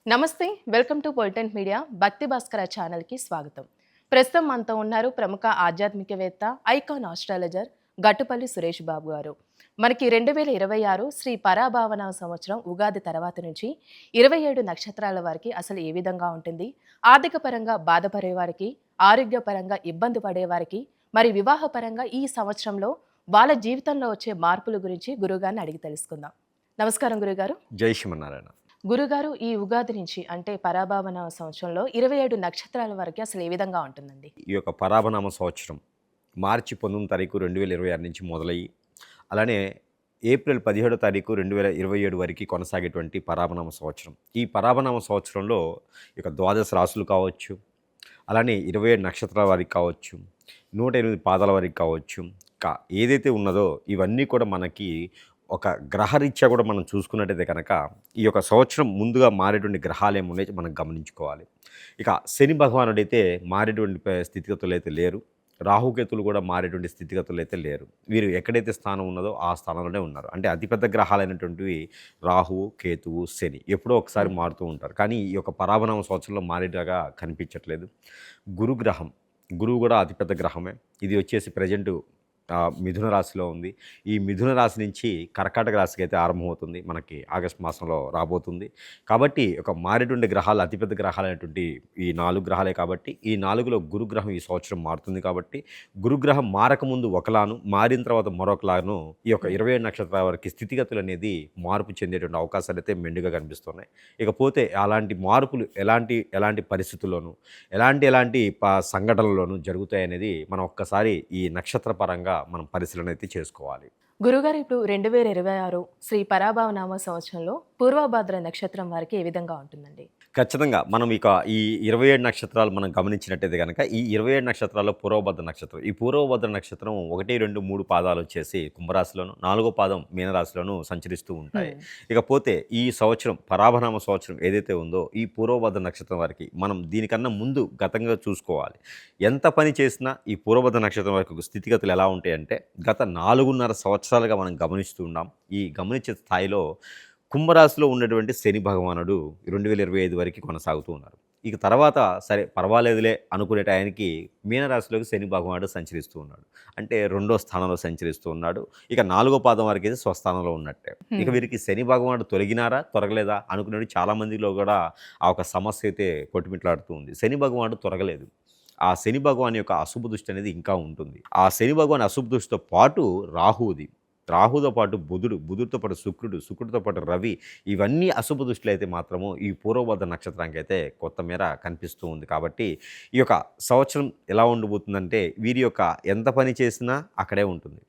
నమస్తే, welcome to పొలిటెంట్ media. భక్తి భాస్కర ఛానల్కి స్వాగతం. ప్రస్తుతం మనతో ఉన్నారు ప్రముఖ ఆధ్యాత్మికవేత్త, ఐకాన్ ఆస్ట్రాలజర్ గట్టుపల్లి సురేష్ బాబు గారు. మనకి 2026 శ్రీ పరాభావన సంవత్సరం ఉగాది తర్వాత నుంచి 27 నక్షత్రాల వారికి అసలు ఏ విధంగా ఉంటుంది, ఆర్థిక పరంగా బాధపడే వారికి, ఆరోగ్యపరంగా ఇబ్బంది పడే వారికి, మరి వివాహపరంగా ఈ సంవత్సరంలో వాళ్ళ జీవితంలో వచ్చే మార్పుల గురించి గురుగారిని అడిగి తెలుసుకుందాం. నమస్కారం గురుగారు. జై శ్రీమన్నారాయణ. గురుగారు, ఈ ఉగాది నుంచి అంటే పరాభావన సంవత్సరంలో 27 నక్షత్రాల వరకు అసలు ఏ విధంగా ఉంటుందండి? ఈ యొక్క పరాభనామ సంవత్సరం మార్చి 19 తారీఖు 2026 నుంచి మొదలయ్యి అలానే ఏప్రిల్ 17 తారీఖు 2027 వరకు కొనసాగేటువంటి పరాభనామ సంవత్సరం. ఈ పరాభనామ సంవత్సరంలో ఇక ద్వాదశ రాసులు కావచ్చు, అలానే 27 నక్షత్రాల వారికి కావచ్చు, 108 పాదాల వారికి కావచ్చు, ఇంకా ఏదైతే ఉన్నదో ఇవన్నీ కూడా మనకి ఒక గ్రహరీత్యా కూడా మనం చూసుకున్నట్టయితే కనుక ఈ యొక్క సంవత్సరం ముందుగా మారేటువంటి గ్రహాలు ఏమున్నాయో మనం గమనించుకోవాలి. ఇక శని భగవానుడైతే మారేటువంటి స్థితిగతులు అయితే లేరు, రాహుకేతులు కూడా మారేటువంటి స్థితిగతులు అయితే లేరు. వీరు ఎక్కడైతే స్థానం ఉన్నదో ఆ స్థానంలోనే ఉన్నారు. అంటే అతిపెద్ద గ్రహాలైనటువంటివి రాహువు, కేతువు, శని ఎప్పుడో ఒకసారి మారుతూ ఉంటారు. కానీ ఈ యొక్క పరాభనామ సంవత్సరంలో మారేలాగా కనిపించట్లేదు. గురుగ్రహం, గురువు కూడా అతిపెద్ద గ్రహమే. ఇది వచ్చేసి ప్రజెంటు మిథున రాశిలో ఉంది. ఈ మిథున రాశి నుంచి కర్కాటక రాశికి అయితే ఆరంభమవుతుంది, మనకి ఆగస్టు మాసంలో రాబోతుంది. కాబట్టి ఒక మారేటువంటి గ్రహాలు అతిపెద్ద గ్రహాలైనటువంటి ఈ 4 గ్రహాలే. కాబట్టి ఈ 4లో గురుగ్రహం ఈ సంవత్సరం మారుతుంది. కాబట్టి గురుగ్రహం మారకముందు ఒకలాను, మారిన తర్వాత మరొకలాను ఈ యొక్క 27 నక్షత్రాల వరకు స్థితిగతులు అనేది మార్పు చెందేటువంటి అవకాశాలు అయితే మెండుగా కనిపిస్తున్నాయి. ఇకపోతే అలాంటి మార్పులు ఎలాంటి పరిస్థితుల్లోనూ ఎలాంటి సంఘటనల్లోనూ జరుగుతాయనేది మనం ఒక్కసారి ఈ నక్షత్ర పరంగా మనం పరిశీలన అయితే చేసుకోవాలి. గురుగారు, ఇప్పుడు 2026 శ్రీ పరాభావనామ సంవత్సరంలో పూర్వభాద్ర నక్షత్రం వారికి ఏ విధంగా ఉంటుందండి? ఖచ్చితంగా మనం ఇక ఈ 27 నక్షత్రాలు మనం గమనించినట్టయితే కనుక ఈ 27 నక్షత్రాల్లో పూర్వభద్ర నక్షత్రం, ఈ పూర్వభద్ర నక్షత్రం 1, 2, 3 పాదాలు వచ్చేసి కుంభరాశిలోను, 4వ పాదం మీనరాశిలోను సంచరిస్తూ ఉంటాయి. ఇకపోతే ఈ సంవత్సరం పరాభనామ సంవత్సరం ఏదైతే ఉందో ఈ పూర్వభద్ర నక్షత్రం వారికి మనం దీనికన్నా ముందు గతంగా చూసుకోవాలి. ఎంత పని చేసినా ఈ పూర్వభద్ర నక్షత్రం వరకు స్థితిగతులు ఎలా ఉంటాయంటే గత 4.5 సంవత్సరాలుగా మనం గమనిస్తూ ఉన్నాం. ఈ గమనించే స్థాయిలో కుంభరాశిలో ఉన్నటువంటి శని భగవానుడు 2025 వరకు కొనసాగుతూ ఉన్నారు. ఇక తర్వాత సరే పర్వాలేదులే అనుకునే టయానికి మీనరాశిలోకి శని భగవానుడు సంచరిస్తూ ఉన్నాడు. అంటే 2వ స్థానంలో సంచరిస్తూ ఉన్నాడు. ఇక 4వ పాదం వరకు అయితే స్వస్థానంలో ఉన్నట్టే. ఇక వీరికి శని భగవానుడు తొలగినారా తొలగలేదా అనుకునేది చాలామందిలో కూడా ఆ ఒక సమస్య అయితే కొట్టుమిట్లాడుతూ ఉంది. శని భగవానుడు తొలగలేదు. ఆ శని భగవాన్ యొక్క అశుభ దృష్టి అనేది ఇంకా ఉంటుంది. ఆ శని భగవాన్ అశుభ దృష్టితో పాటు రాహుతో పాటు బుధుడితో పాటు శుక్రుడితో పాటు రవి, ఇవన్నీ అశుభ దృష్టిలో అయితే మాత్రము ఈ పూర్వభద్ర నక్షత్రానికి అయితే కొత్త మేర కనిపిస్తూ ఉంది. కాబట్టి ఈ యొక్క సంవత్సరం ఎలా ఉండబోతుందంటే వీరి యొక్క ఎంత పని చేసినా అక్కడే ఉంటుంది.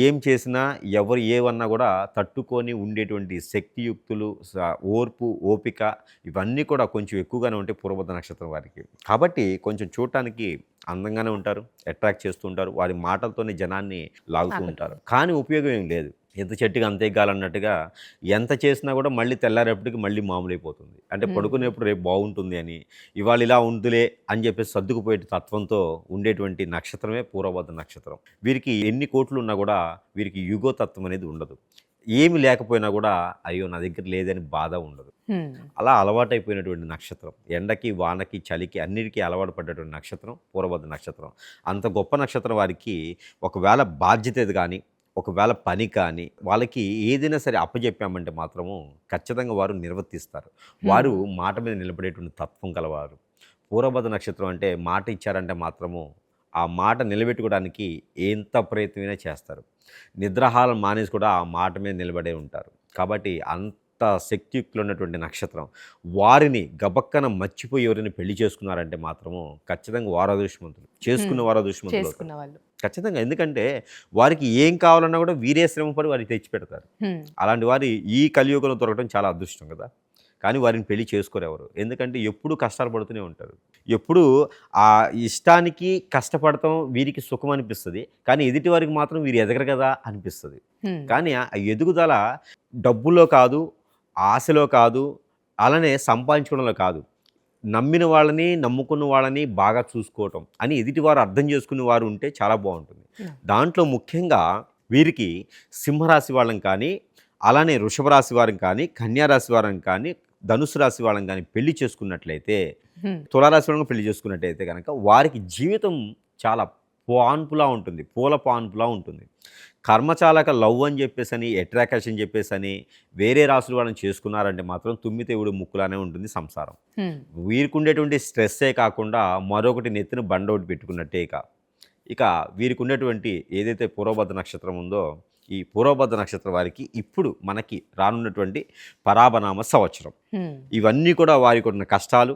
ఏం చేసినా ఎవరు ఏమన్నా కూడా తట్టుకొని ఉండేటువంటి శక్తియుక్తులు, ఓర్పు, ఓపిక ఇవన్నీ కూడా కొంచెం ఎక్కువగానే ఉంటాయి పూర్వభద్ర నక్షత్రం వారికి. కాబట్టి కొంచెం చూడటానికి అందంగానే ఉంటారు, అట్రాక్ట్ చేస్తూ ఉంటారు, వారి మాటలతోనే జనాన్ని లాగుతూ ఉంటారు. కానీ ఉపయోగం ఏం లేదు. ఎంత చెట్టుగా అంతే ఎక్కాలన్నట్టుగా ఎంత చేసినా కూడా మళ్ళీ తెల్లారేపటికి మళ్ళీ మామూలైపోతుంది. అంటే పడుకునేప్పుడు రేపు బాగుంటుంది అని, ఇవాళ ఇలా ఉందిలే అని చెప్పేసి సర్దుకుపోయే తత్వంతో ఉండేటువంటి నక్షత్రమే పూర్వభద్ర నక్షత్రం. వీరికి ఎన్ని కోట్లు ఉన్నా కూడా వీరికి యుగోతత్వం అనేది ఉండదు. ఏమి లేకపోయినా కూడా అయ్యో నా దగ్గర లేదని బాధ ఉండదు. అలా అలవాటైపోయినటువంటి నక్షత్రం, ఎండకి వానకి చలికి అన్నిటికీ అలవాటు పడ్డటువంటి నక్షత్రం పూర్వభద్ర నక్షత్రం. అంత గొప్ప నక్షత్రం వారికి ఒకవేళ బాధ్యత కానీ, ఒకవేళ పని కానీ వాళ్ళకి ఏదైనా సరే అప్పచెప్పామంటే మాత్రము ఖచ్చితంగా వారు నిర్వర్తిస్తారు. వారు మాట మీద నిలబడేటువంటి తత్వం కలవారు. పూర్వభద్ర నక్షత్రం అంటే మాట ఇచ్చారంటే మాత్రము ఆ మాట నిలబెట్టుకోవడానికి ఎంత ప్రయత్నమైనా చేస్తారు. నిద్రాహారం మానేసి కూడా ఆ మాట మీద నిలబడే ఉంటారు. కాబట్టి అంత శక్తియుక్తులు ఉన్నటువంటి నక్షత్రం వారిని గబక్కన మర్చిపోయి ఎవరిని పెళ్లి చేసుకున్నారంటే మాత్రము ఖచ్చితంగా వారు అదృష్టవంతులు, చేసుకున్న వారు అదృష్టవంతులు ఖచ్చితంగా. ఎందుకంటే వారికి ఏం కావాలన్నా కూడా వీరే శ్రమపడి వారికి తెచ్చిపెడతారు. అలాంటి వారి ఈ కలియుగంలో దొరకడం చాలా అదృష్టం కదా. కానీ వారిని పెళ్లి చేసుకోరెవరు. ఎందుకంటే ఎప్పుడు కష్టాలు పడుతూనే ఉంటారు. ఎప్పుడు ఆ ఇష్టానికి కష్టపడతాం వీరికి సుఖం అనిపిస్తుంది, కానీ ఎదుటి వారికి మాత్రం వీరు ఎదగరు కదా అనిపిస్తుంది. కానీ ఆ ఎదుగుదల డబ్బులో కాదు, ఆశలో కాదు, అలానే సంపాదించుకోవడంలో కాదు, నమ్మిన వాళ్ళని నమ్ముకున్న వాళ్ళని బాగా చూసుకోవటం అని ఎదుటివారు అర్థం చేసుకునే వారు ఉంటే చాలా బాగుంటుంది. దాంట్లో ముఖ్యంగా వీరికి సింహరాశి వాళ్ళని కానీ, అలానే వృషభ రాశి వారిని కానీ, కన్యా రాశి వారిని కానీ ధనుసు రాశి వాళ్ళని కానీ పెళ్లి చేసుకున్నట్లయితే, హ్మ్. తులారాశి వాళ్ళని పెళ్లి చేసుకున్నట్టయితే కనుక వారికి జీవితం చాలా పాన్పులా ఉంటుంది. పూల పాన్పులా ఉంటుంది. కర్మచాలక లవ్ అని చెప్పేసని, అట్రాక్షన్ చెప్పేసని వేరే రాసుల వాళ్ళని చేసుకున్నారంటే మాత్రం తుమ్మితేవుడు ముక్కులానే ఉంటుంది సంసారం. హ్మ్. వీరికి ఉండేటువంటి స్ట్రెస్సే కాకుండా మరొకటి నెత్తిన బండోటి పెట్టుకున్నట్టే ఇక వీరికి ఉన్నటువంటి ఏదైతే పూర్వభద్ర నక్షత్రం ఉందో, ఈ పూర్వభద్ర నక్షత్రం వారికి ఇప్పుడు మనకి రానున్నటువంటి పరాభనామ సంవత్సరం. హ్మ్. ఇవన్నీ కూడా వారికి ఉన్న కష్టాలు,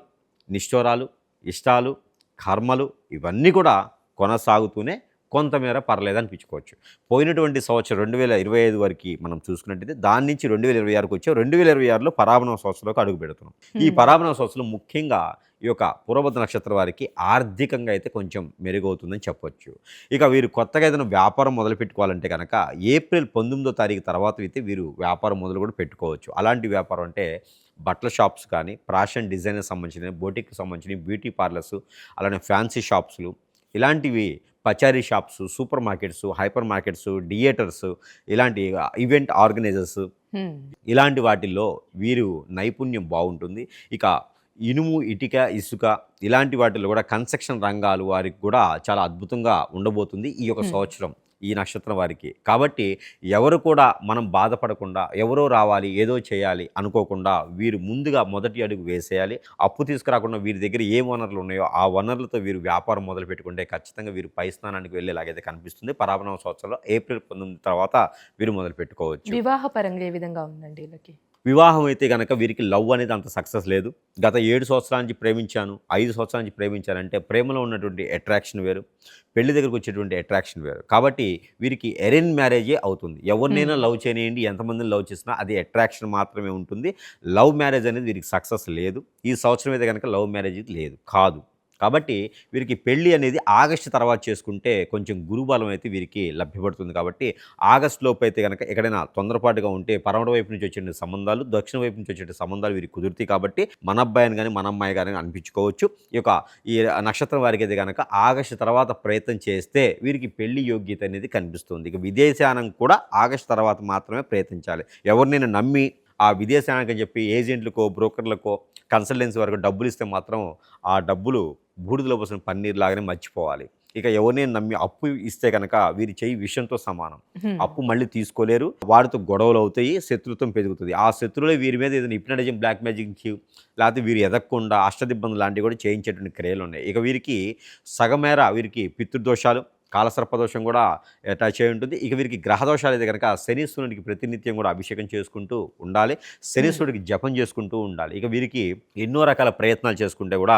నిష్ఠూరాలు, ఇష్టాలు, కర్మలు ఇవన్నీ కూడా కొనసాగుతూనే కొంతమేర పర్లేదనిపించుకోవచ్చు. పోయినటువంటి సంవత్సరం 2025 వరకు మనం చూసుకున్నట్టయితే దాని నుంచి 2026కి వచ్చాం. 2026లో పరాభనవ సంవత్సరంలోకి అడుగు పెడుతున్నాం. ఈ హ్మ్. పరాభనవ సంవత్సరం ముఖ్యంగా ఈ యొక్క పూర్వభద్ర నక్షత్రం వారికి ఆర్థికంగా అయితే కొంచెం మెరుగవుతుందని చెప్పొచ్చు. ఇక వీరు కొత్తగా ఏదైనా వ్యాపారం మొదలుపెట్టుకోవాలంటే కనుక ఏప్రిల్ 19వ తారీఖు తర్వాత అయితే వీరు వ్యాపారం మొదలు కూడా పెట్టుకోవచ్చు. అలాంటి వ్యాపారం అంటే బట్టల షాప్స్ కానీ, ఫ్యాషన్ డిజైన్‌కి సంబంధించినవి, బొటిక్‌కి సంబంధించినవి, బ్యూటీ పార్లర్సు, అలానే ఫ్యాన్సీ షాప్స్‌లు ఇలాంటివి, పచారీ shops, super markets, hyper markets, theatres ఇలాంటి ఈవెంట్ ఆర్గనైజర్స్ హ్మ్. ఇలాంటి వాటిల్లో వీరు నైపుణ్యం బాగుంటుంది. ఇక ఇనుము, ఇటిక, ఇసుక ఇలాంటి వాటిల్లో కూడా కన్స్ట్రక్షన్ రంగాలు వారికి కూడా చాలా అద్భుతంగా ఉండబోతుంది ఈ యొక్క హ్మ్. సంవత్సరం ఈ నక్షత్రం వారికి. కాబట్టి ఎవరు కూడా మనం బాధపడకుండా ఎవరో రావాలి, ఏదో చేయాలి అనుకోకుండా వీరు ముందుగా మొదటి అడుగు వేసేయాలి. అప్పు తీసుకురాకుండా వీరి దగ్గర ఏ వనరులు ఉన్నాయో ఆ వనరులతో వీరు వ్యాపారం మొదలుపెట్టుకుంటే ఖచ్చితంగా వీరు పై స్థానానికి వెళ్ళేలాగైతే కనిపిస్తుంది. పరాభనవ సంవత్సరంలో ఏప్రిల్ 19 తర్వాత వీరు మొదలుపెట్టుకోవచ్చు. వివాహ పరంగా ఏ విధంగా ఉందండి వీళ్ళకి? వివాహం అయితే గనక వీరికి లవ్ అనేది అంత సక్సెస్ లేదు. గత 7 సంవత్సరాల నుంచి ప్రేమించాను, 5 సంవత్సరాల నుంచి ప్రేమించానంటే ప్రేమలో ఉన్నటువంటి అట్రాక్షన్ వేరు, పెళ్లి దగ్గరకు వచ్చేటువంటి అట్రాక్షన్ వేరు. కాబట్టి వీరికి అరేంజ్ మ్యారేజే అవుతుంది. ఎవరినైనా హ్మ్. లవ్ చేయనియండి, ఎంతమందిని లవ్ చేసినా అది అట్రాక్షన్ మాత్రమే ఉంటుంది. లవ్ మ్యారేజ్ అనేది వీరికి సక్సెస్ లేదు. ఈ సంవత్సరం అయితే గనక లవ్ మ్యారేజ్ లేదు. కాదు. కాబట్టి వీరికి పెళ్లి అనేది ఆగస్టు తర్వాత చేసుకుంటే కొంచెం గురుబలం అయితే వీరికి లభ్యపడుతుంది. కాబట్టి ఆగస్టు లోపు అయితే గనక ఎక్కడైనా తొందరపాటుగా ఉంటే పడమర వైపు నుంచి వచ్చే సంబంధాలు, దక్షిణ వైపు నుంచి వచ్చే సంబంధాలు వీరికి కుదురుతాయి. కాబట్టి మన అబ్బాయిని గాని, మన అమ్మాయి గాని అనిపించుకోవచ్చు. ఈ నక్షత్రం వారికి అయితే గనక ఆగస్టు తర్వాత ప్రయత్నం చేస్తే వీరికి పెళ్లి యోగ్యత అనేది కనిపిస్తుంది. ఇక విదేశానం కూడా ఆగస్టు తర్వాత మాత్రమే ప్రయత్నించాలి. ఎవరినైనా నమ్మి ఆ విదేశానికి అని చెప్పి ఏజెంట్లకో, బ్రోకర్లకో, కన్సల్టెన్సీ వరకు డబ్బులు ఇస్తే మాత్రం ఆ డబ్బులు బూడిదలో పోసిన పన్నీర్ లాగానే మర్చిపోవాలి. ఇక ఎవరినైనా నమ్మి అప్పు ఇస్తే కనుక వీరి చెయ్యి విషంతో సమానం. హ్మ్. అప్పు మళ్ళీ తీసుకోలేరు. వారితో గొడవలు అవుతాయి. శత్రుత్వం పెరుగుతుంది. ఆ శత్రువులే వీరి మీద ఏదైనా హిప్నటిజం, బ్లాక్ మ్యాజిక్ లేకపోతే వీరు ఎదగకుండా అష్టదిబ్బందులు లాంటివి కూడా చేయించేటువంటి క్రియలు ఉన్నాయి. ఇక వీరికి సగమేర వీరికి పితృదోషాలు, కాలసర్పదోషం కూడా అటాచ్ అయి ఉంటుంది. ఇక వీరికి గ్రహదోషాలు అయితే కనుక శనీశ్వరునికి ప్రతినిత్యం కూడా అభిషేకం చేసుకుంటూ ఉండాలి. శనీశ్వరుడికి జపం చేసుకుంటూ ఉండాలి. ఇక వీరికి ఎన్నో రకాల ప్రయత్నాలు చేసుకుంటే కూడా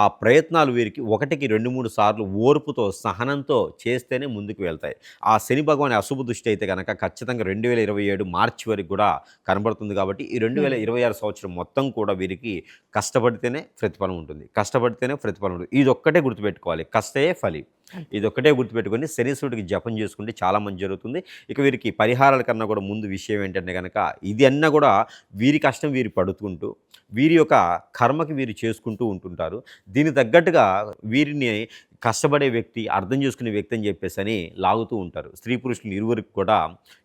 ఆ ప్రయత్నాలు వీరికి 1కి 2, 3 సార్లు ఓర్పుతో, సహనంతో చేస్తేనే ముందుకు వెళ్తాయి. ఆ శని భగవాని అశుభ దృష్టి అయితే కనుక ఖచ్చితంగా 2027 మార్చి వరకు కూడా కనబడుతుంది. కాబట్టి ఈ హ్మ్. 2026 సంవత్సరం మొత్తం కూడా వీరికి కష్టపడితేనే ప్రతిఫలం ఉంటుంది. కష్టపడితేనే ప్రతిఫలం ఉంటుంది. ఇదొక్కటే గుర్తుపెట్టుకోవాలి. కష్టయే ఫలి. అంతే. ఇదొక్కటే గుర్తుపెట్టుకొని శనీశ్వరుడికి జపం చేసుకుంటే చాలా మంచి జరుగుతుంది. ఇక వీరికి పరిహారాల కన్నా కూడా ముందు విషయం ఏంటంటే గనక ఇది అన్నా కూడా వీరి కష్టం వీరు పడుతుంటూ, వీరి యొక్క కర్మకి వీరు చేసుకుంటూ ఉంటుంటారు. దీనికి తగ్గట్టుగా వీరిని కష్టపడే వ్యక్తి, అర్థం చేసుకునే వ్యక్తి అని చెప్పేసని లాగుతూ ఉంటారు. స్త్రీ పురుషులు ఇరువురికి కూడా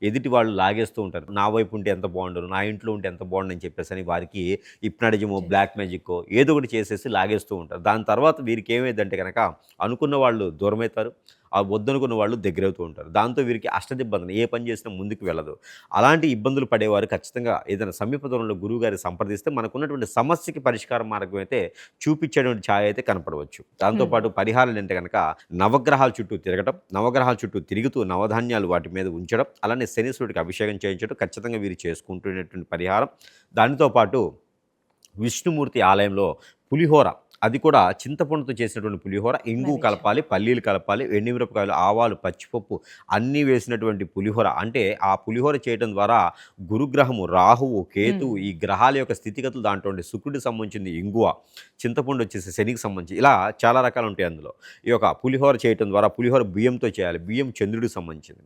ఎదుటి వాళ్ళు లాగేస్తూ ఉంటారు. నా వైపు ఉంటే ఎంత బాగుండును, నా ఇంట్లో ఉంటే ఎంత బాగుండు అని చెప్పేసని వారికి హిప్నాటిజమో, బ్లాక్ మ్యాజిక్కో ఏదో ఒకటి చేసేసి లాగేస్తూ ఉంటారు. దాని తర్వాత వీరికి ఏమైందంటే గనక అనుకున్న వాళ్ళు దూరమవుతారు. ఆ వద్దనుకున్న వాళ్ళు దగ్గరవుతూ ఉంటారు. దాంతో వీరికి అష్టదిబ్బందులు ఏ పని చేసినా ముందుకు వెళ్ళదు. అలాంటి ఇబ్బందులు పడేవారు ఖచ్చితంగా ఏదైనా సమీప దూరంలో గురువుగారిని సంప్రదిస్తే మనకున్నటువంటి సమస్యకి పరిష్కార మార్గం అయితే చూపించేటువంటి ఛాయ అయితే కనపడవచ్చు. హ్మ్. దాంతోపాటు పరిహారాలు అంటే కనుక నవగ్రహాల చుట్టూ తిరగటం, నవగ్రహాల చుట్టూ తిరుగుతూ నవధాన్యాలు వాటి మీద ఉంచడం, అలానే శనీశ్వరుడికి అభిషేకం చేయించడం ఖచ్చితంగా వీరు చేసుకుంటున్నటువంటి పరిహారం. దానితో పాటు విష్ణుమూర్తి ఆలయంలో పులిహోర, అది కూడా చింతపండుతో చేసినటువంటి పులిహోర, ఇంగు నైవేద్యం. కలపాలి, పల్లీలు కలపాలి, ఎండుమిరపకాయలు, ఆవాలు, పచ్చిపప్పు అన్నీ వేసినటువంటి పులిహోర. అంటే ఆ పులిహోర చేయడం ద్వారా గురుగ్రహము, రాహువు, కేతువు హ్మ్. ఈ గ్రహాల యొక్క స్థితిగతులు దాంట్లో ఉండే శుక్రుడికి సంబంధించింది ఇంగువ, చింతపండు వచ్చేసి శనికి సంబంధించి ఇలా చాలా రకాలు ఉంటాయి అందులో. ఈ యొక్క పులిహోర చేయటం ద్వారా పులిహోర బియ్యంతో చేయాలి. బియ్యం చంద్రుడికి సంబంధించింది.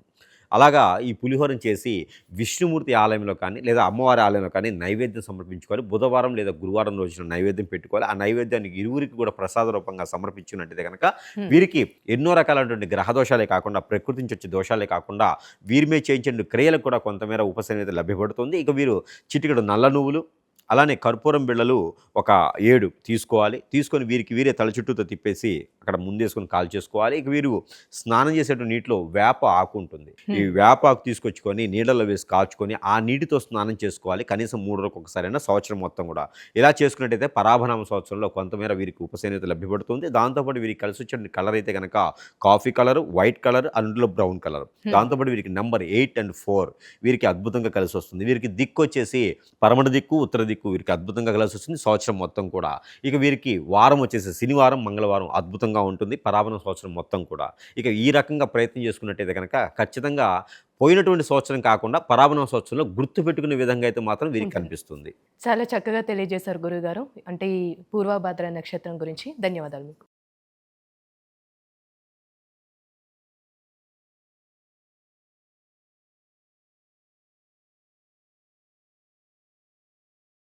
అలాగా ఈ పులిహోరను చేసి విష్ణుమూర్తి ఆలయంలో కానీ లేదా అమ్మవారి ఆలయంలో కానీ నైవేద్యం సమర్పించుకోవాలి. బుధవారం లేదా గురువారం రోజున నైవేద్యం పెట్టుకోవాలి. ఆ నైవేద్యాన్ని ఇరువురికి కూడా ప్రసాద రూపంగా సమర్పించినట్టయితే కనుక హ్మ్. వీరికి ఎన్నో రకాలైనటువంటి గ్రహ దోషాలే కాకుండా, ప్రకృతి నుంచి వచ్చే దోషాలే కాకుండా వీరి మీద చేయించే క్రియలకు కూడా కొంతమేర ఉపశమనం అయితే లభ్యపడుతుంది. ఇక వీరు చిటికెడు నల్ల నువ్వులు, అలానే కర్పూరం బిళ్ళలు ఒక 7 తీసుకోవాలి. తీసుకొని వీరే తల చుట్టూతో తిప్పేసి అక్కడ ముందేసుకొని కాల్చేసుకోవాలి. ఇక వీరు స్నానం చేసేటువంటి నీటిలో వేప ఆకు ఉంటుంది. ఈ వేప ఆకు తీసుకొచ్చుకొని నీళ్ళలో వేసి కాచుకొని ఆ నీటితో స్నానం చేసుకోవాలి. కనీసం 3 రోజులకు ఒకసారైనా సంవత్సరం మొత్తం కూడా. ఇలా చేసుకున్నట్టయితే పరాభనామ సంవత్సరంలో కొంతమేర వీరికి ఉపశమనత లభ్యపడుతుంది. దాంతోపాటు వీరికి కలిసి వచ్చే కలర్ అయితే కనుక కాఫీ కలర్, వైట్ కలర్, అందులో బ్రౌన్ కలర్. దాంతోపాటు వీరికి నెంబర్ 8 and 4 వీరికి అద్భుతంగా కలిసి వస్తుంది. వీరికి దిక్కు వచ్చేసి పడమటి దిక్కు, ఉత్తర దిక్కు వీరికి అద్భుతంగా కలిసి వస్తుంది సంవత్సరం మొత్తం కూడా. ఇక వీరికి వారం వచ్చేసి శనివారం, మంగళవారం అద్భుతంగా ఉంటుంది పరాభన సంవత్సరం మొత్తం కూడా. ఇక ఈ రకంగా ప్రయత్నం చేసుకున్నట్టయితే కనుక ఖచ్చితంగా పోయినటువంటి సంవత్సరం కాకుండా పరాభన సంవత్సరంలో గుర్తుపెట్టుకునే విధంగా అయితే మాత్రం వీరికి కనిపిస్తుంది. చాలా చక్కగా తెలియజేశారు గురుగారు. అంటే ఈ పూర్వభద్ర నక్షత్రం గురించి. ధన్యవాదాలు మీకు.